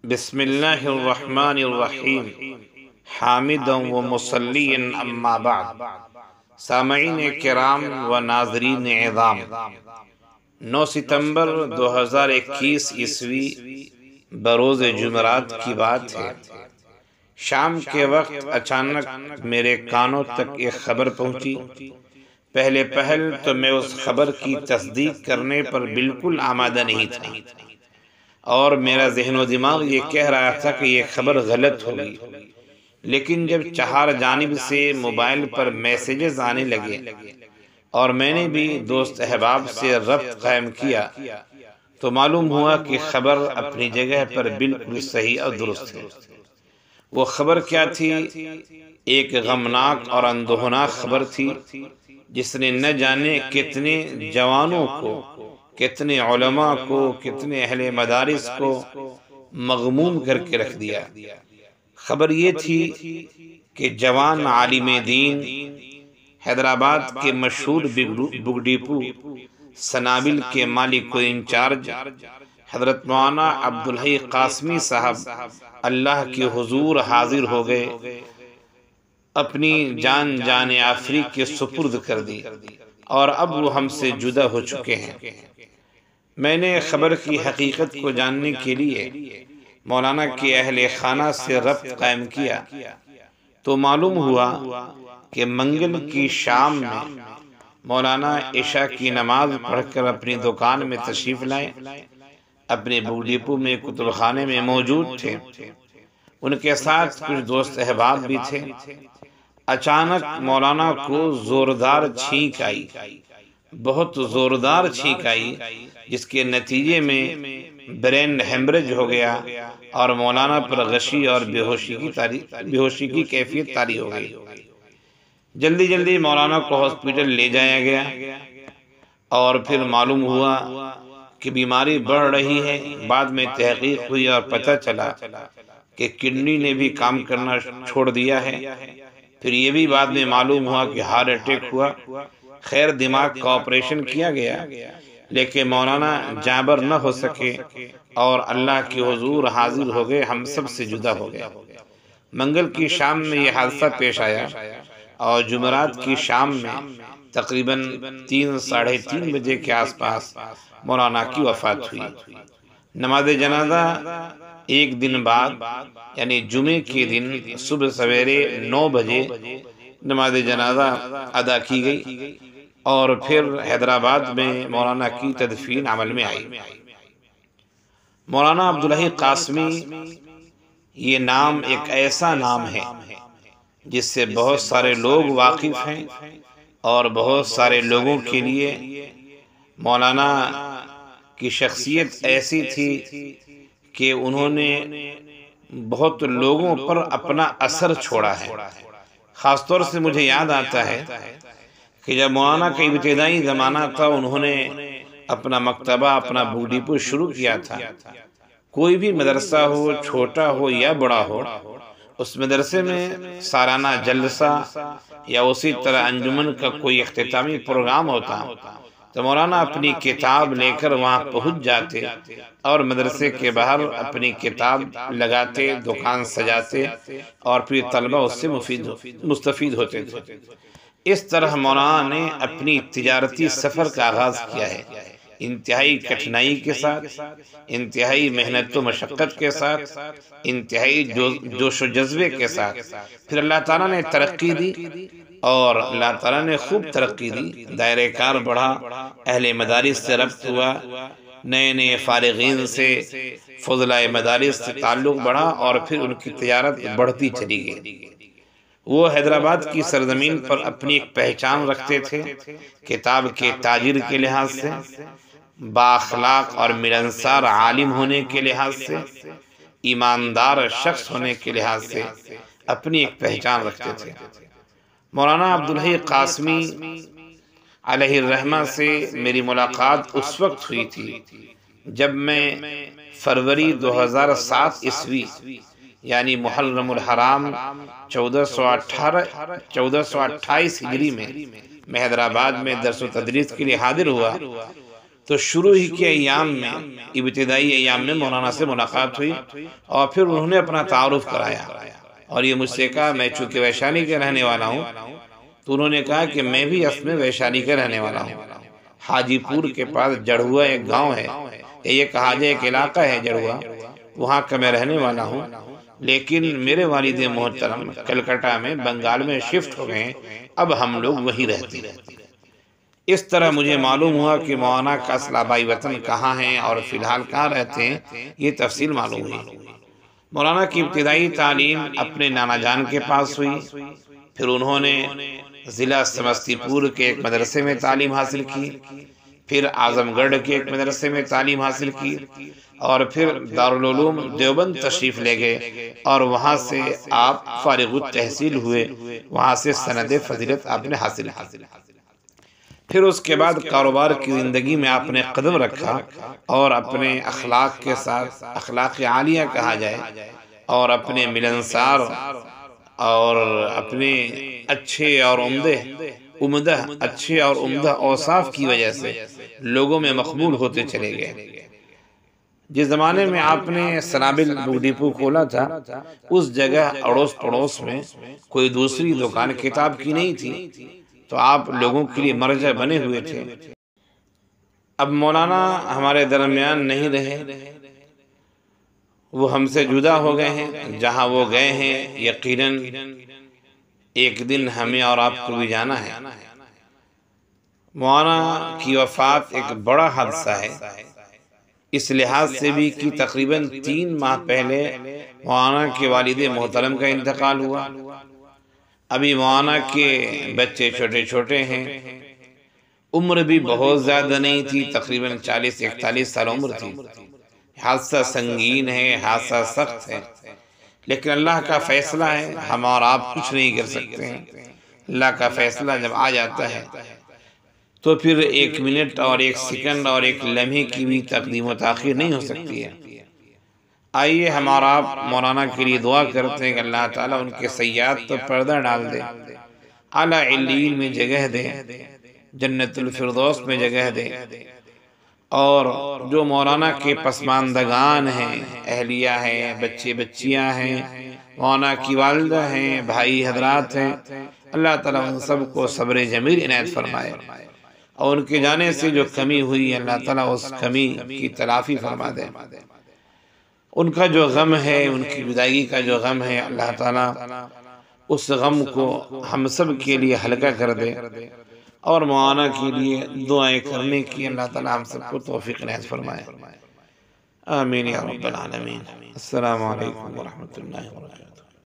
بسم اللہ الرحمن الرحیم حامدا و مصلیا اما بعد۔ سامعین کرام و ناظرین اعظام، 9 ستمبر 2021 عیسوی بروز جمعرات کی بات ہے۔ شام کے وقت اچانک میرے کانوں تک ایک خبر پہنچی۔ پہل تو میں اس خبر کی تصدیق کرنے پر بالکل آمادہ نہیں تھا، اور میرا ذہن و دماغ یہ کہہ رہا تھا کہ یہ خبر غلط ہوگی، لیکن جب چہار جانب سے موبائل پر میسیجز آنے لگے اور میں نے بھی دوست احباب سے ربط قائم کیا تو معلوم ہوا کہ خبر اپنی جگہ پر بالکل صحیح اور درست ہے۔ وہ خبر کیا تھی؟ ایک غمناک اور اندوہناک خبر تھی جس نے نہ جانے کتنے جوانوں کو، کتنے علماء کو، کتنے اہل مدارس کو مغموم کر کے رکھ دیا۔ خبر یہ تھی کہ جوان عالم دین، حیدرآباد کے مشہور بکڈپو سنابل کے مالک و انچارج حضرت مولانا الحی قاسمی صاحب اللہ کے حضور حاضر ہو گئے، اپنی جان آفری کے سپرد کر دی، اور اب وہ ہم سے جدا ہو چکے ہیں۔ میں نے خبر کی حقیقت کو جاننے کے لیے مولانا کے اہل خانہ سے ربط قائم کیا تو معلوم ہوا کہ منگل کی شام میں مولانا عشاء کی نماز پڑھ کر اپنی دکان میں تشریف لائے، اپنے بکڈپو میں کتب خانے میں موجود تھے، ان کے ساتھ کچھ دوست احباب بھی تھے۔ اچانک مولانا کو زوردار چھینک آئی، بہت زوردار چھینک آئی، جس کے نتیجے میں برین ہیمریج ہو گیا اور مولانا پر غشی اور بے ہوشی کی کیفیت طاری ہو گئی۔ جلدی مولانا کو ہاسپٹل لے جایا گیا، اور پھر معلوم ہوا کہ بیماری بڑھ رہی ہے۔ بعد میں تحقیق ہوئی اور پتہ چلا کہ کڈنی نے بھی کام کرنا چھوڑ دیا ہے۔ پھر یہ بھی بعد میں معلوم ہوا کہ ہارٹ اٹیک ہوا۔ خیر، دماغ کا آپریشن کیا گیا، لیکن مولانا جانبر نہ ہو سکے اور اللہ کے حضور حاضر ہو گئے، ہم سب سے جدا ہو گئے۔ منگل کی شام میں یہ حادثہ پیش آیا، اور جمعرات کی شام میں تقریباً 3 ساڑھے 3 بجے کے آس پاس مولانا کی وفات ہوئی۔ نماز جنازہ ایک دن بعد، یعنی جمعے کے دن صبح سویرے 9 بجے نماز جنازہ ادا کی گئی، اور پھر حیدرآباد میں مولانا کی تدفین عمل میں آئی۔ مولانا عبداللہ قاسمی، یہ نام ایک ایسا نام ہے جس سے بہت سارے لوگ واقف ہیں، اور بہت سارے لوگوں کے لیے مولانا کی شخصیت ایسی تھی کہ انہوں نے بہت لوگوں پر اپنا اثر چھوڑا ہے۔ خاص طور سے مجھے یاد آتا ہے کہ جب مولانا کا ابتدائی زمانہ تھا، انہوں نے اپنا مکتبہ، اپنا بکڈپو شروع کیا تھا۔ کوئی بھی مدرسہ ہو، چھوٹا ہو یا بڑا ہو، اس مدرسے میں سالانہ جلسہ یا اسی طرح انجمن کا کوئی اختتامی پروگرام ہوتا تو مولانا اپنی کتاب لے کر وہاں پہنچ جاتے، اور مدرسے کے باہر اپنی کتاب لگاتے، دکان سجاتے، اور پھر طلبہ اس سے مستفید ہوتے تھے۔ اس طرح مولانا نے اپنی تجارتی سفر کا آغاز کیا ہے، انتہائی کٹھنائی کے ساتھ، انتہائی محنت و مشقت کے ساتھ، انتہائی جوش و جذبے کے ساتھ۔ پھر اللہ تعالیٰ نے ترقی دی، اور اللہ تعالیٰ نے خوب ترقی دی، دائرہ کار بڑھا، اہل مدارس سے ربط ہوا، نئے فارغین سے، فضلائے مدارس سے تعلق بڑھا، اور پھر ان کی تجارت بڑھتی چلی گئی۔ وہ حیدرآباد کی سرزمین پر اپنی ایک پہچان رکھتے تھے، کتاب کے تاجر کے لحاظ سے، با اخلاق اور ملنسار عالم ہونے کے لحاظ سے، ایماندار شخص ہونے کے لحاظ سے اپنی ایک پہچان رکھتے تھے۔ مولانا عبدالحی قاسمی علیہ الرحمہ سے میری ملاقات اس وقت ہوئی تھی جب میں فروری 2007 عیسوی، یعنی محرم الحرام 1428 ہجری میں حیدرآباد میں درس و تدریس کے لیے حاضر ہوا، تو شروع ہی کے ایام میں، ابتدائی ایام میں مولانا سے ملاقات ہوئی اور پھر انہوں نے اپنا تعارف کرایا، اور یہ مجھ سے کہا میں چونکہ ویشانی کا رہنے والا ہوں، تو انہوں نے کہا کہ میں بھی اصل میں ویشانی کا رہنے والا ہوں۔ حاجی پور کے پاس جڑہوا ایک گاؤں ہے، یہ کہا جائے ایک علاقہ ہے جڑہوا، وہاں کا میں رہنے والا ہوں، لیکن میرے والد محترم کلکتہ میں بنگال میں شفٹ ہو گئے ہیں، اب ہم لوگ وہی رہتے ہیں۔ اس طرح مجھے معلوم ہوا کہ مولانا کا اصل آبائی وطن کہاں ہیں اور فی الحال کہاں رہتے ہیں، یہ تفصیل معلوم ہوئی۔ مولانا کی ابتدائی تعلیم اپنے نانا جان کے پاس ہوئی، پھر انہوں نے ضلع سمستی پور کے ایک مدرسے میں تعلیم حاصل کی، پھر اعظم گڑھ کے ایک مدرسے میں تعلیم حاصل کی، اور پھر دارالعلوم دیوبند تشریف لے گئے اور وہاں سے آپ فارغ التحصیل ہوئے، وہاں سے سند فضیلت آپ نے حاصل کی۔ پھر اس کے بعد کاروبار کی زندگی میں آپ نے قدم رکھا اور اپنے اخلاق کے ساتھ، اخلاق عالیہ کہا جائے، اور اپنے ملنسار اور اپنے اچھے اور عمدہ اوصاف کی وجہ سے لوگوں میں مقبول ہوتے چلے گئے۔ جس زمانے میں آپ نے سنابل بکڈپو کھولا تھا، اس جگہ اڑوس پڑوس میں کوئی دوسری دکان کتاب کی نہیں تھی، تو آپ لوگوں کے لیے مرجع بنے ہوئے تھے۔ اب مولانا ہمارے درمیان نہیں رہے، وہ ہم سے جدا ہو گئے ہیں، جہاں وہ گئے ہیں یقیناً ایک دن ہمیں اور آپ کو بھی جانا ہے۔ مولانا کی وفات ایک بڑا حادثہ ہے، اس لحاظ سے بھی کہ تقریباً 3 ماہ پہلے مولانا کے والد محترم کا انتقال ہوا۔ ابھی مولانا کے بچے چھوٹے چھوٹے ہیں، عمر بھی بہت زیادہ نہیں تھی، تقریباً 40-41 سال عمر تھی۔ حادثہ سنگین ہے، حادثہ سخت ہے، لیکن اللہ کا فیصلہ ہے، ہم اور آپ کچھ نہیں کر سکتے ہیں۔ اللہ کا فیصلہ جب آ جاتا ہے تو پھر 1 منٹ اور 1 سیکنڈ اور 1 لمحے کی بھی تقدیم و تاخیر نہیں ہو سکتی ہے۔ آئیے ہم اور آپ مولانا کے لیے دعا کرتے ہیں کہ اللہ تعالیٰ ان کے سیئات تو پردہ ڈال دے، اعلیٰ علیین میں جگہ دے، جنت الفردوس میں جگہ دے، اور جو مولانا کے پسماندگان ہیں، اہلیہ ہیں، بچے بچیاں ہیں، مولانا کی والدہ ہیں، بھائی حضرات ہیں، اللہ تعالیٰ ان سب کو صبر جمیل عنایت فرمائے، اور ان کے جانے سے جو کمی ہوئی اللہ تعالیٰ اس کمی کی تلافی فرما دے۔ ان کا جو غم ہے، ان کی جدائی کا جو غم ہے، اللہ تعالیٰ اس غم کو ہم سب کے لیے ہلکا کر دے، اور مولانا کے لیے دعائیں کرنے کی اللہ تعالیٰ ہم سب کو توفیق عنایت فرمائے۔ آمین یا رب العالمین۔ السلام علیکم ورحمۃ اللہ وبرکاتہ۔